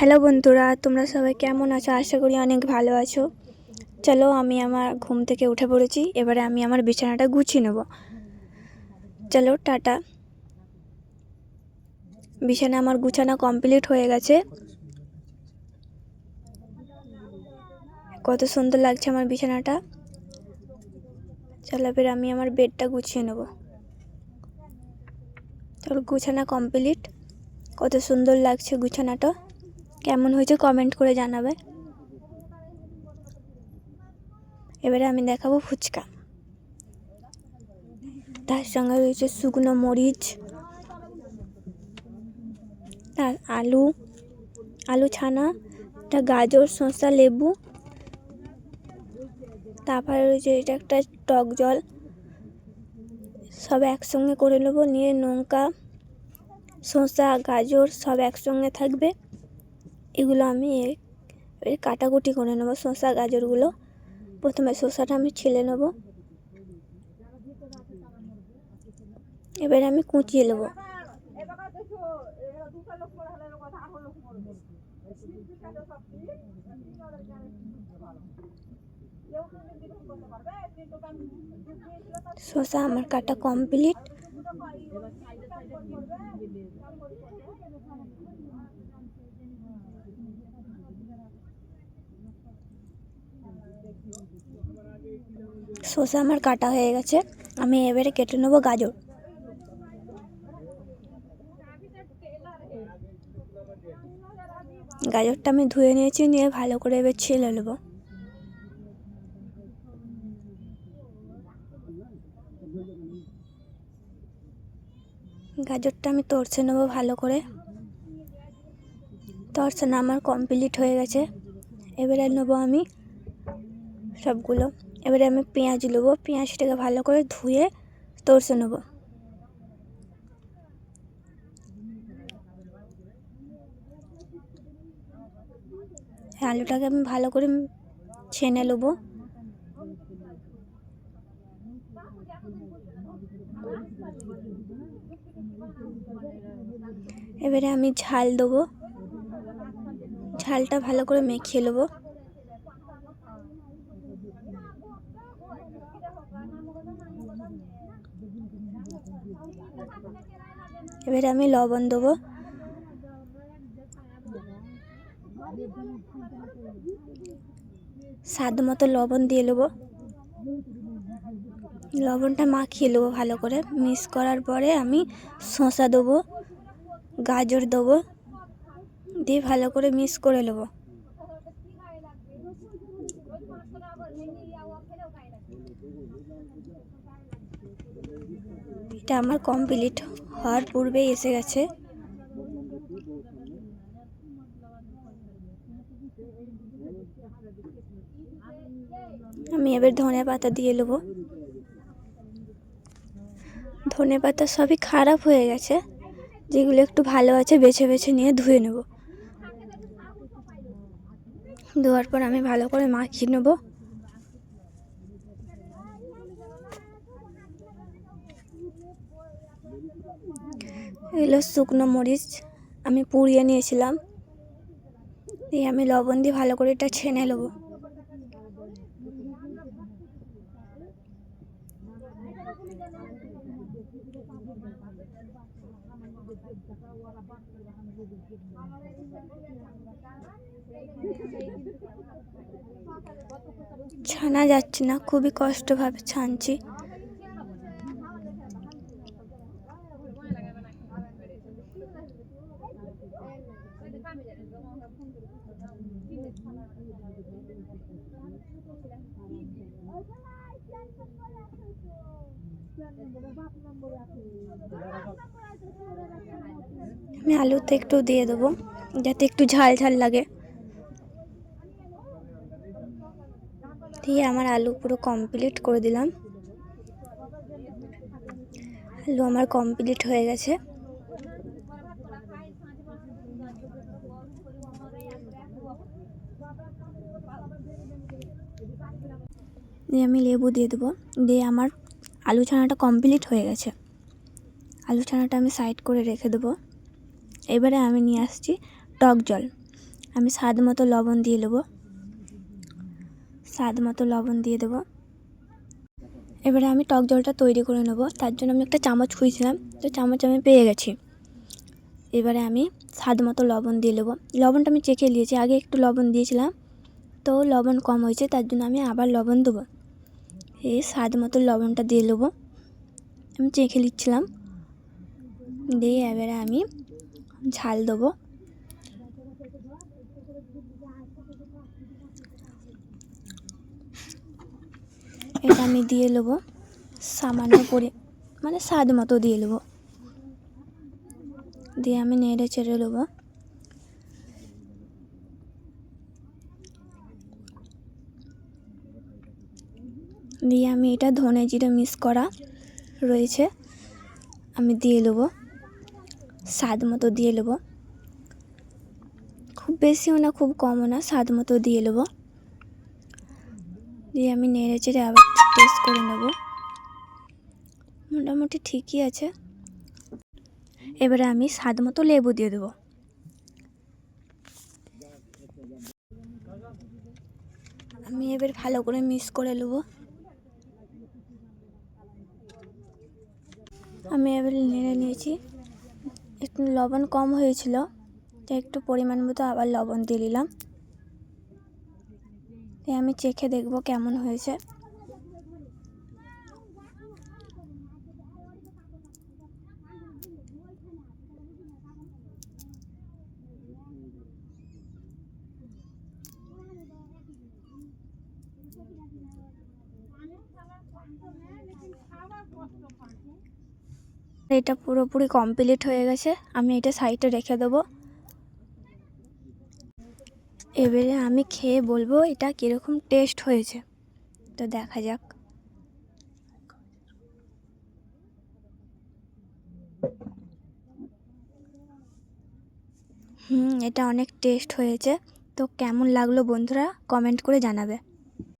Hello বন্ধুরা, তোমরা সবাই কেমন আছো? আশা করি অনেক ভালো আছো। চলো, আমি আমার ঘুম থেকে উঠে পড়েছি। এবারে আমি আমার বিছানাটা গুছিয়ে নেব। চলো, টাটা। বিছানা আমার গুছানো কমপ্লিট হয়ে গেছে। কত সুন্দর লাগছে আমার বিছানাটা। চলো, এবার আমি আমার বেডটা গুছিয়ে নেব। চলো, গুছানো কমপ্লিট। কত সুন্দর লাগছে গুছানাটা। কেমন হয়েছে কমেন্ট করে জানাবে। এবারে আমি দেখাবো ফুচকা। তার সঙ্গে রয়েছে শুকনো মরিচ, আর আলু ছানা, একটা গাজর, শসা, লেবু, তারপরে রয়েছে এটা একটা টক জল। সব একসঙ্গে করে নেবো। নিয়ে লঙ্কা, শসা, গাজর সব একসঙ্গে থাকবে। এগুলো আমি কাটাকুটি করে নেবো। শসা গাজরগুলো প্রথমে শসাটা আমি ছিলে নেবো। এবারে আমি কুচিয়ে নেবো। শসা আমার কাটা কমপ্লিট। শসা আমার কাটা হয়ে গেছে। আমি এবারে কেটে নেবো গাজর। গাজরটা আমি ধুয়ে নিয়েছি, নিয়ে ভালো করে এবার ছিলে নেবো। গাজরটা আমি তরছে নেবো ভালো করে। তরছানো আমার কমপ্লিট হয়ে গেছে। এবারে নেবো আমি সবগুলো। এবারে আমি পেঁয়াজ নেবো। পেঁয়াজটাকে ভালো করে ধুয়ে তরছে নেবো। আলুটাকে আমি ভালো করে ছেনে নেবো। এবারে আমি ঝাল দেবো। ঝালটা ভালো করে মেখে নেবো। এবারে আমি লবণ দেবো। স্বাদ মতো লবণ দিয়ে নেবো। লবণটা মাখিয়ে নেবো ভালো করে। মিক্স করার পরে আমি শসা দেবো, গাজর দেবো, দিয়ে ভালো করে মিক্স করে নেবো। এটা আমার কমপ্লিট হওয়ার পূর্বেই এসে গেছে। আমি এবার ধনে পাতা দিয়ে নেবো। ধনে পাতা সবই খারাপ হয়ে গেছে। যেগুলো একটু ভালো আছে বেছে বেছে নিয়ে ধুয়ে নেব। ধোয়ার পর আমি ভালো করে মাখিয়ে নেব। এগুলো শুকনো মরিচ আমি পুড়িয়ে নিয়েছিলাম। দিয়ে আমি লবণ দিয়ে ভালো করে এটা ছেনে নেব। ছানা যাচ্ছে না, খুবই কষ্টভাবে ছানছি। আমি আলুতে একটু দিয়ে দেবো যাতে একটু ঝাল ঝাল লাগে। দিয়ে আমার আলু পুরো কমপ্লিট করে দিলাম। আলু আমার কমপ্লিট হয়ে গেছে। দিয়ে আমি লেবু দিয়ে দেবো। দিয়ে আমার আলু ছানাটা কমপ্লিট হয়ে গেছে। আলু ছানাটা আমি সাইড করে রেখে দেবো। এবারে আমি নিয়ে আসছি টক জল। আমি স্বাদ মতো লবণ দিয়ে দেবো, স্বাদ মতো লবণ দিয়ে দেবো। এবারে আমি টক জলটা তৈরি করে নেব। তার জন্য আমি একটা চামচ খুঁজছিলাম, তো চামচ আমি পেয়ে গেছি। এবারে আমি স্বাদ মতো লবণ দিয়ে নেবো। লবণটা আমি চেখে নিয়েছি, আগে একটু লবণ দিয়েছিলাম, তো লবণ কম হয়েছে, তার জন্য আমি আবার লবণ দেবো। এই স্বাদ মতো লবণটা দিয়ে নেবো, আমি চেখে নিচ্ছিলাম। দিয়ে এবারে আমি ঝাল দেবো। এটা আমি দিয়ে নেবো সামান্য মানে স্বাদ মতো দিয়ে নেবো। দিয়ে আমি নেড়ে চেড়ে নেবো। দিয়ে আমি এটা ধনে জিরে মিক্স করা রয়েছে, আমি দিয়ে নেবো, স্বাদ মতো দিয়ে নেবো। খুব বেশিও না খুব কমও না, স্বাদ মতো দিয়ে নেবো। দিয়ে আমি নেড়ে চেড়ে আবার টেস্ট করে নেব। মোটামুটি ঠিকই আছে। এবারে আমি স্বাদ মতো লেবু দিয়ে দেবো। আমি এবার ভালো করে মিক্স করে নেব। আমি এবার নেড়ে নিয়েছি। একটু লবণ কম হয়েছিল, তাই একটু পরিমাণ মতো আবার লবণ দিয়ে দিলাম। আমি চেখে দেখব কেমন হয়েছে। এটা পুরোপুরি কমপ্লিট হয়ে গেছে, আমি এটা সাইডে রেখে দেবো। এবারে আমি খেয়ে বলবো এটা কীরকম টেস্ট হয়েছে, তো দেখা যাক। এটা অনেক টেস্ট হয়েছে। তো কেমন লাগলো বন্ধুরা কমেন্ট করে জানাবে।